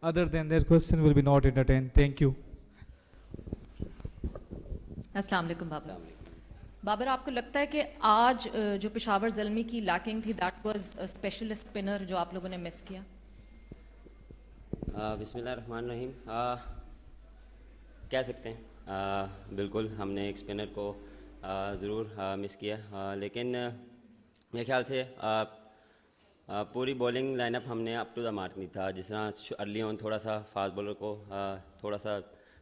Other than that, question will be not entertained. Thank you. السلام علیکم بابر. بابر, آپ کو لگتا ہے کہ آج جو پشاور زلمی کی لیکنگ تھی دیٹ واز اسپیشل اسپنر جو آپ لوگوں نے مس کیا؟ بسم اللہ الرحمن الرحیم. کہہ سکتے ہیں بالکل ہم نے ایک اسپنر کو ضرور مس کیا, لیکن میرے خیال سے پوری بولنگ لائن اپ ہم نے اپ ٹو دا مارک نہیں تھا. جس طرح ارلی آن تھوڑا سا فاسٹ بولر کو تھوڑا سا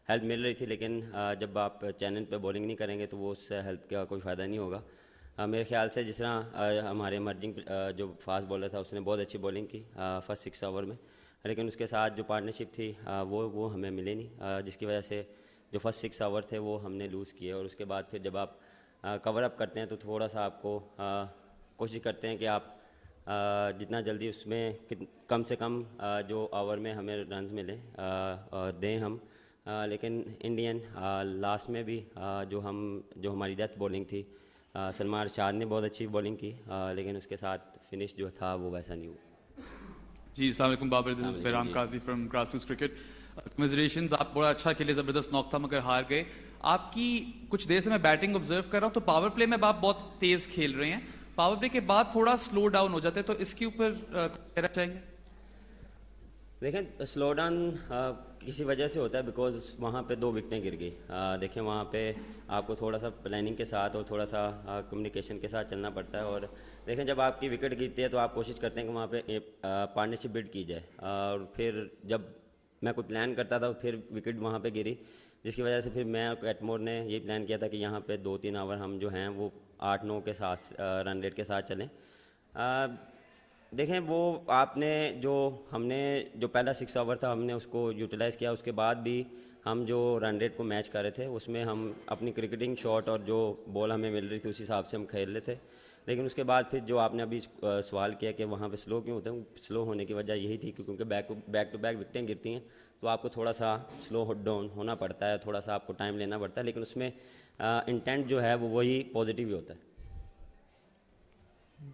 ہیلپ مل رہی تھی, لیکن جب آپ چینل پہ بولنگ نہیں کریں گے تو وہ اس سے ہیلپ کا کوئی فائدہ نہیں ہوگا. میرے خیال سے جس طرح ہمارے ایمرجنگ جو فاسٹ بالر تھا اس نے بہت اچھی بولنگ کی فرسٹ 6 اوور میں, لیکن اس کے ساتھ جو پارٹنرشپ تھی وہ ہمیں ملے نہیں, جس کی وجہ سے جو فرسٹ 6 اوور تھے وہ ہم نے لوز کیے. اور اس کے بعد پھر جب آپ کور اپ کرتے ہیں تو تھوڑا سا آپ کو کوشش کرتے ہیں کہ آپ جتنا جلدی اس میں کم سے کم جو اوور میں ہمیں رنز ملیں دیں ہم. لیکن انڈین لاسٹ میں بھی جو ہماری ڈیتھ بولنگ تھی, سلمان ارشاد نے بہت اچھی بولنگ کی, لیکن اس کے ساتھ فنش جو تھا وہ ویسا نہیں ہوا. جی السلام علیکم بابر, دس از بہرام قاضی فرام گراس روٹس کرکٹ. کمیزریشنز, آپ بڑا اچھا کھیلے, زبردست ناک تھا مگر ہار گئے. آپ کی کچھ دیر سے میں بیٹنگ آبزرو کر رہا ہوں تو پاور پلے میں آپ بہت تیز کھیل رہے ہیں, پاور پلے کے بعد تھوڑا سلو ڈاؤن ہو جاتے ہیں, تو اس کے اوپر کہنا چاہیں گے؟ دیکھیں سلو ڈاؤن کسی وجہ سے ہوتا ہے بیکاز وہاں پہ 2 وکٹیں گر گئی. دیکھیں وہاں پہ آپ کو تھوڑا سا پلاننگ کے ساتھ اور تھوڑا سا کمیونیکیشن کے ساتھ چلنا پڑتا ہے. اور دیکھیں جب آپ کی وکٹ گرتی ہے تو آپ کوشش کرتے ہیں کہ وہاں پہ پارٹنرشپ بلڈ کی جائے, اور پھر جب میں کوئی پلان کرتا تھا پھر وکٹ وہاں پہ گری, جس کی وجہ سے پھر میں اور کیٹمور نے یہ پلان کیا تھا کہ یہاں پہ 2-3 اوور ہم جو ہیں وہ 8-9 کے ساتھ رن ریٹ کے ساتھ چلیں. دیکھیں وہ آپ نے ہم نے جو پہلا 6 اوور تھا ہم نے اس کو یوٹیلائز کیا. اس کے بعد بھی ہم جو رن ریٹ کو میچ کر رہے تھے اس میں ہم اپنی کرکٹنگ شاٹ اور جو بال ہمیں مل رہی تھی اس حساب سے ہم کھیل رہے تھے. لیکن اس کے بعد پھر جو آپ نے ابھی سوال کیا کہ وہاں پہ سلو کیوں ہوتے ہیں, سلو ہونے کی وجہ یہی تھی کیونکہ بیک ٹو بیک وکٹیں گرتی ہیں تو آپ کو تھوڑا سا سلو ڈاؤن ہونا پڑتا ہے, تھوڑا سا آپ کو ٹائم لینا پڑتا ہے, لیکن اس میں انٹینٹ جو ہے وہی پازیٹیو ہی ہوتا ہے.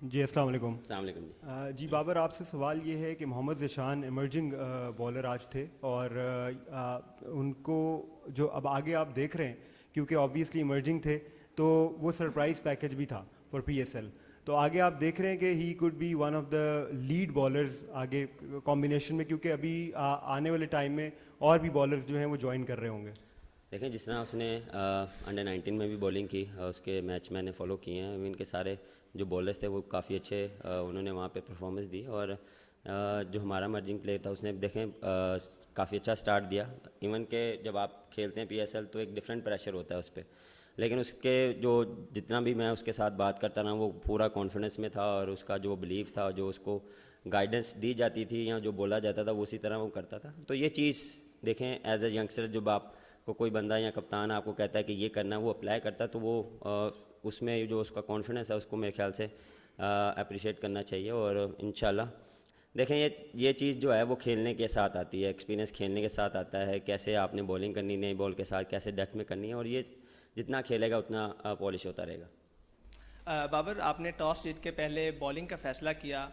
جی السلام علیکم. السلام علیکم. جی بابر, آپ سے سوال یہ ہے کہ محمد ذیشان ایمرجنگ بالر آج تھے, اور ان کو جو اب آگے آپ دیکھ رہے ہیں کیونکہ آبویسلی ایمرجنگ تھے تو وہ سرپرائز پیکج بھی تھا فار PSL, تو آگے آپ دیکھ رہے ہیں کہ he could be one of the lead bowlers آگے کمبینیشن میں, کیونکہ ابھی آنے والے ٹائم میں اور بھی بالرز جو ہیں وہ جوائن کر رہے ہوں گے. دیکھیں جس طرح اس نے انڈر 19 میں بھی بولنگ کی, اس کے میچ میں نے فالو کیے ہیں, ان کے سارے جو بولرز تھے وہ کافی اچھے انہوں نے وہاں پہ پرفارمنس دی. اور جو ہمارا مرجنگ پلیئر تھا اس نے دیکھیں کافی اچھا سٹارٹ دیا. ایون کہ جب آپ کھیلتے ہیں PSL تو ایک ڈفرینٹ پریشر ہوتا ہے اس پہ, لیکن اس کے جو جتنا بھی میں اس کے ساتھ بات کرتا رہا وہ پورا کانفیڈنس میں تھا, اور اس کا جو بلیف تھا, جو اس کو گائیڈنس دی جاتی تھی یا جو بولا جاتا تھا وہ اسی طرح وہ کرتا تھا. تو یہ چیز دیکھیں ایز اے ینگسٹر جب آپ کو کوئی بندہ یا کپتان آپ کو کہتا ہے کہ یہ کرنا, وہ اپلائی کرتا ہے, تو وہ اس میں جو اس کا کانفیڈنس ہے اس کو میرے خیال سے اپریشیٹ کرنا چاہیے. اور انشاءاللہ دیکھیں یہ چیز جو ہے وہ کھیلنے کے ساتھ آتی ہے, ایکسپیرینس کھیلنے کے ساتھ آتا ہے, کیسے آپ نے بولنگ کرنی نئی بال کے ساتھ, کیسے ڈیتھ میں کرنی ہے, اور یہ جتنا کھیلے گا اتنا پالش ہوتا رہے گا. بابر, آپ نے ٹاس جیت کے پہلے بولنگ کا فیصلہ کیا,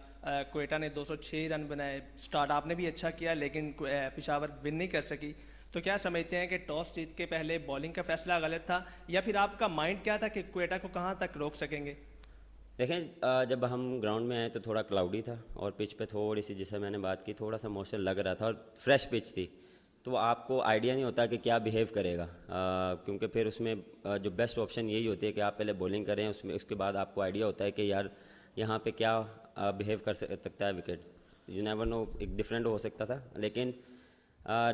کوئٹہ نے 206 رن بنائے, سٹارٹ آپ نے بھی اچھا کیا لیکن پشاور ون نہیں کر سکی, تو کیا سمجھتے ہیں کہ ٹاس جیت کے پہلے بولنگ کا فیصلہ غلط تھا, یا پھر آپ کا مائنڈ کیا تھا کہ کوئٹہ کو کہاں تک روک سکیں گے؟ دیکھیں جب ہم گراؤنڈ میں آئے تو تھوڑا کلاؤڈی تھا, اور پچ پہ تھوڑی سی جیسے میں نے بات کی تھوڑا سا موشن لگ رہا تھا, اور فریش پچ تھی تو آپ کو آئیڈیا نہیں ہوتا کہ کیا بیہیو کرے گا, کیونکہ پھر اس میں جو بیسٹ آپشن یہی ہوتی ہے کہ آپ پہلے بولنگ کریں, اس کے بعد آپ کو آئیڈیا ہوتا ہے کہ یار یہاں پہ کیا بیہیو کر سکتا ہے وکٹ. یو نیور نو, ایک ڈفرینٹ ہو سکتا تھا, لیکن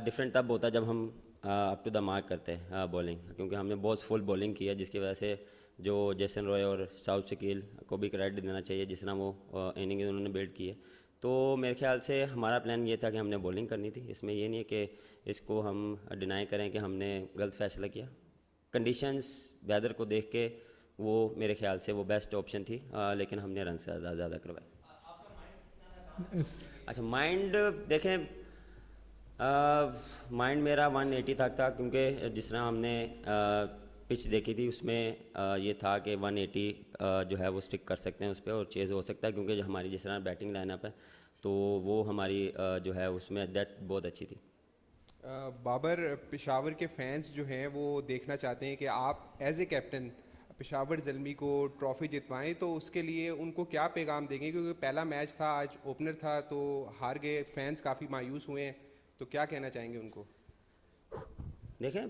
ڈفرینٹ تب ہوتا ہے جب ہم اپ ٹو دا مارک کرتے ہیں بولنگ, کیونکہ ہم نے بہت فل بولنگ کی ہے, جس کی وجہ سے جو جیسن روئے اور ساؤتھ شکیل کو بھی کریڈٹ دینا چاہیے جس طرح وہ اننگ انہوں نے بلڈ کی ہے. تو میرے خیال سے ہمارا پلان یہ تھا کہ ہم نے بولنگ کرنی تھی, اس میں یہ نہیں ہے کہ اس کو ہم ڈینائی کریں کہ ہم نے غلط فیصلہ کیا. کنڈیشنز ویدر کو دیکھ کے وہ میرے خیال سے وہ بیسٹ آپشن تھی, لیکن ہم نے رن سے زیادہ کروائے. اچھا مائنڈ دیکھیں مائنڈ میرا 180 تک تھا, کیونکہ جس طرح ہم نے پچ دیکھی تھی اس میں یہ تھا کہ 180 جو ہے وہ سٹک کر سکتے ہیں اس پہ اور چیز ہو سکتا ہے, کیونکہ جو ہماری جس طرح بیٹنگ لائن اپ ہے تو وہ ہماری جو ہے اس میں دیٹ بہت اچھی تھی. بابر، پشاور کے فینس جو ہیں وہ دیکھنا چاہتے ہیں کہ آپ as a captain Peshawar Zalmi کو ٹرافی جتوائیں، تو اس کے لیے ان کو کیا پیغام دیں گے؟ کیونکہ پہلا میچ تھا، آج اوپنر تھا، تو ہار گئے، فینس کافی مایوس ہوئے ہیں، تو کیا کہنا چاہیں گے ان کو؟ دیکھیں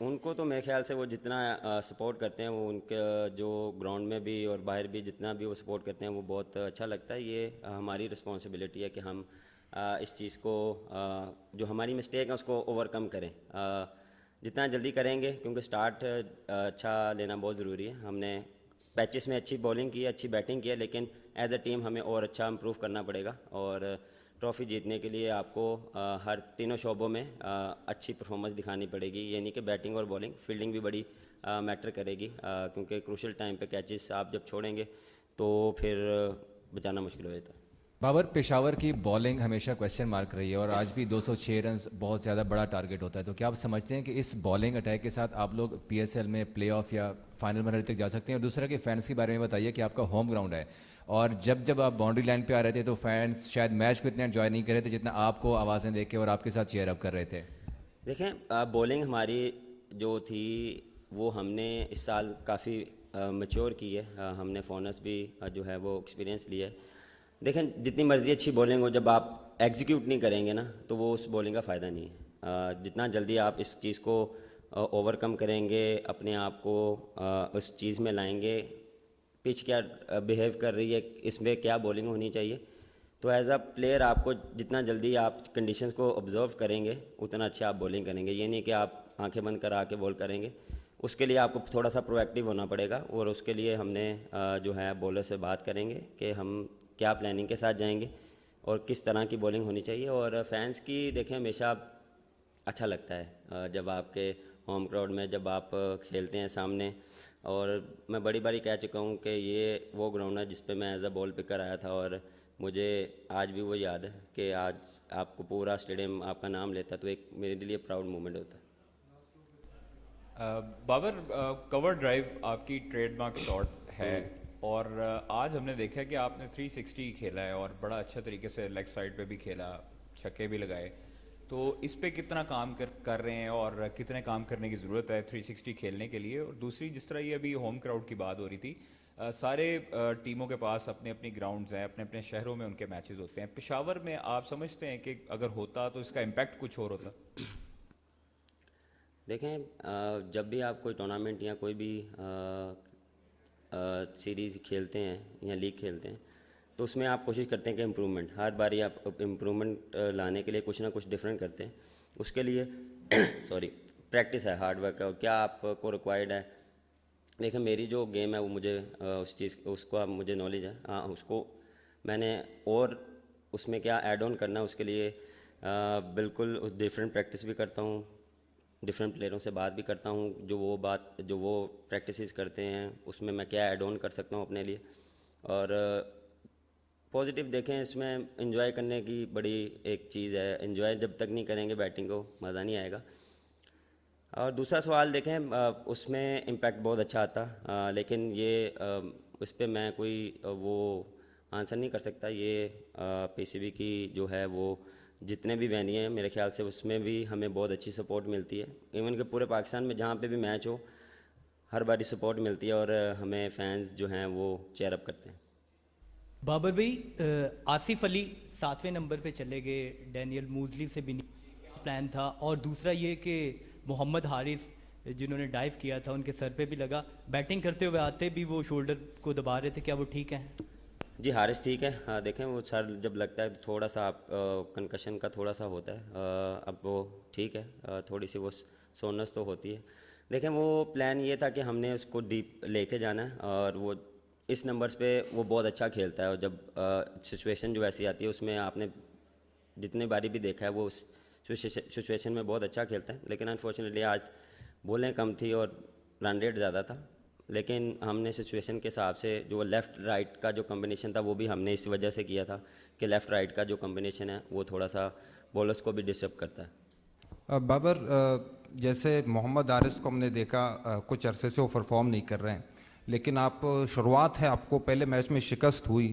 ان کو تو میرے خیال سے وہ جتنا سپورٹ کرتے ہیں، وہ ان کے جو گراؤنڈ میں بھی اور باہر بھی جتنا بھی وہ سپورٹ کرتے ہیں وہ بہت اچھا لگتا ہے. یہ ہماری رسپانسبلٹی ہے کہ ہم اس چیز کو جو ہماری مسٹیک ہے اس کو اوور کم کریں. جتنا جلدی کریں گے، کیونکہ سٹارٹ اچھا لینا بہت ضروری ہے. ہم نے پیچز میں اچھی بولنگ کی ہے، اچھی بیٹنگ کی ہے، لیکن ایز اے ٹیم ہمیں اور اچھا امپروو کرنا پڑے گا. اور ٹرافی جیتنے کے لیے آپ کو ہر تینوں شعبوں میں اچھی پرفارمنس دکھانی پڑے گی. یعنی کہ بیٹنگ اور بولنگ، فیلڈنگ بھی بڑی میٹر کرے گی، کیونکہ کروشل ٹائم پہ کیچز آپ جب چھوڑیں گے تو پھر بچانا مشکل ہو جاتا ہے. بابر، پشاور کی بولنگ ہمیشہ کویسچن مارک رہی ہے اور آج بھی 206 رنز بہت زیادہ بڑا ٹارگٹ ہوتا ہے، تو کیا آپ سمجھتے ہیں کہ اس بولنگ اٹیک کے ساتھ آپ لوگ پی ایس ایل میں پلے آف یا فائنل مرحلے تک جا سکتے ہیں؟ اور دوسرا کہ فینس کے بارے میں بتائیے کہ آپ کا ہوم گراؤنڈ ہے اور جب آپ باؤنڈری لائن پہ آ رہے تھے تو فینس شاید میچ کو اتنا انجوائے نہیں کر رہے تھے جتنا آپ کو آوازیں دے کے اور آپ کے ساتھ چیئر اپ کر رہے تھے. دیکھیں بولنگ ہماری جو تھی وہ ہم نے اس سال کافی میچور کی ہے. ہم نے فونس بھی جو ہے وہ ایکسپیرینس لیا ہے. دیکھیں جتنی مرضی اچھی بولنگ ہو، جب آپ ایگزیکیوٹ نہیں کریں گے نا تو وہ اس بولنگ کا فائدہ نہیں ہے. جتنا جلدی آپ اس چیز کو اوور کم کریں گے، اپنے آپ کو اس چیز میں لائیں گے، پچ کیا بیہیو کر رہی ہے، اس میں کیا بولنگ ہونی چاہیے، تو ایز اے پلیئر آپ کو جتنا جلدی آپ کنڈیشنز کو آبزرو کریں گے اتنا اچھا آپ بولنگ کریں گے. یہ نہیں کہ آپ آنکھیں بند کرا کے بول کریں گے. اس کے لیے آپ کو تھوڑا سا پرو ایکٹیو ہونا پڑے گا، اور اس کے لیے ہم نے جو ہے بولر سے بات کریں گے کہ ہم کیا پلاننگ کے ساتھ جائیں گے اور کس طرح کی بولنگ ہونی چاہیے. اور فینس کی دیکھیں ہمیشہ اچھا لگتا ہے جب آپ کے ہوم کراؤڈ میں جب آپ کھیلتے ہیں سامنے. اور میں بڑی باری کہہ چکا ہوں کہ یہ وہ گراؤنڈ ہے جس پہ میں ایز اے بال پکر آیا تھا، اور مجھے آج بھی وہ یاد ہے کہ آج آپ کو پورا اسٹیڈیم آپ کا نام لیتا تو ایک میرے لیے پراؤڈ مومنٹ ہوتا ہے. بابر، کور ڈرائیو آپ کی ٹریڈ مارک شاٹ ہے اور آج ہم نے دیکھا کہ آپ نے 360 کھیلا ہے اور بڑا اچھا طریقے سے لیگ سائڈ پہ بھی کھیلا، چھکے بھی لگائے. تو اس پہ کتنا کام کر رہے ہیں اور کتنے کام کرنے کی ضرورت ہے 360 کھیلنے کے لیے؟ اور دوسری، جس طرح یہ ابھی ہوم کراؤڈ کی بات ہو رہی تھی، سارے ٹیموں کے پاس اپنے اپنی گراؤنڈز ہیں، اپنے اپنے شہروں میں ان کے میچز ہوتے ہیں. پشاور میں آپ سمجھتے ہیں کہ اگر ہوتا تو اس کا امپیکٹ کچھ اور ہوتا؟ دیکھیں جب بھی آپ کوئی ٹورنامنٹ یا کوئی بھی سیریز کھیلتے ہیں یا لیگ کھیلتے ہیں تو اس میں آپ کوشش کرتے ہیں کہ امپرومنٹ، ہر باری آپ امپرومنٹ لانے کے لیے کچھ نہ کچھ ڈفرینٹ کرتے ہیں. اس کے لیے پریکٹس ہے، ہارڈ ورک ہے، اور کیا آپ کو ریکوائرڈ ہے. دیکھیں میری جو گیم ہے وہ مجھے اس چیز اس کو مجھے نالج ہے. ہاں اس کو میں نے اور اس میں کیا ایڈ آن کرنا ہے اس کے لیے بالکل ڈفرینٹ پریکٹس بھی کرتا ہوں، ڈفرینٹ پلیئروں سے بات بھی کرتا ہوں، جو وہ پریکٹسز کرتے ہیں اس میں میں کیا ایڈ آن کر سکتا ہوں اپنے لیے. اور پازیٹیو دیکھیں اس میں انجوائے کرنے کی بڑی ایک چیز ہے. انجوائے جب تک نہیں کریں گے بیٹنگ کو مزہ نہیں آئے گا. اور دوسرا سوال دیکھیں اس میں امپیکٹ بہت اچھا آتا، لیکن یہ اس پہ میں کوئی وہ آنسر نہیں کر سکتا. یہ پی سی بی کی جو ہے وہ جتنے بھی وینیو ہیں میرے خیال سے اس میں بھی ہمیں بہت اچھی سپورٹ ملتی ہے. ایون کہ پورے پاکستان میں جہاں پہ بھی میچ ہو ہر باری سپورٹ ملتی ہے اور ہمیں فینس جو ہیں وہ چیئر اپ کرتے ہیں. بابر بھائی، آصف علی 7ویں نمبر پہ چلے گئے، ڈینیل موزلی سے بھی پلان تھا، اور دوسرا یہ کہ محمد حارث جنہوں نے ڈائیو کیا تھا ان کے سر پہ بھی لگا، بیٹنگ کرتے ہوئے آتے بھی وہ شولڈر کو دبا رہے تھے، کیا وہ ٹھیک ہیں؟ جی حارث ٹھیک ہے. دیکھیں وہ سر جب لگتا ہے تو تھوڑا سا آپ کنکشن کا تھوڑا سا ہوتا ہے. اب وہ ٹھیک ہے، تھوڑی سی وہ سونس تو ہوتی ہے. دیکھیں وہ پلان یہ تھا کہ ہم نے اس کو ڈیپ لے کے جانا ہے، اور وہ اس نمبرز پہ وہ بہت اچھا کھیلتا ہے. اور جب سچویشن جو ایسی آتی ہے اس میں آپ نے جتنے باری بھی دیکھا ہے وہ سچویشن میں بہت اچھا کھیلتا ہے. لیکن انفارچونیٹلی آج بولیں کم تھی اور رن ریٹ زیادہ تھا، لیکن ہم نے سچویشن کے حساب سے جو لیفٹ رائٹ کا جو کمبینیشن تھا وہ بھی ہم نے اس وجہ سے کیا تھا کہ لیفٹ رائٹ کا جو کمبینیشن ہے وہ تھوڑا سا بولرز کو بھی ڈسٹرب کرتا ہے. بابر، جیسے محمد حارث کو ہم نے دیکھا کچھ عرصے سے وہ پرفارم نہیں کر رہے ہیں، لیکن آپ شروعات ہے، آپ کو پہلے میچ میں شکست ہوئی،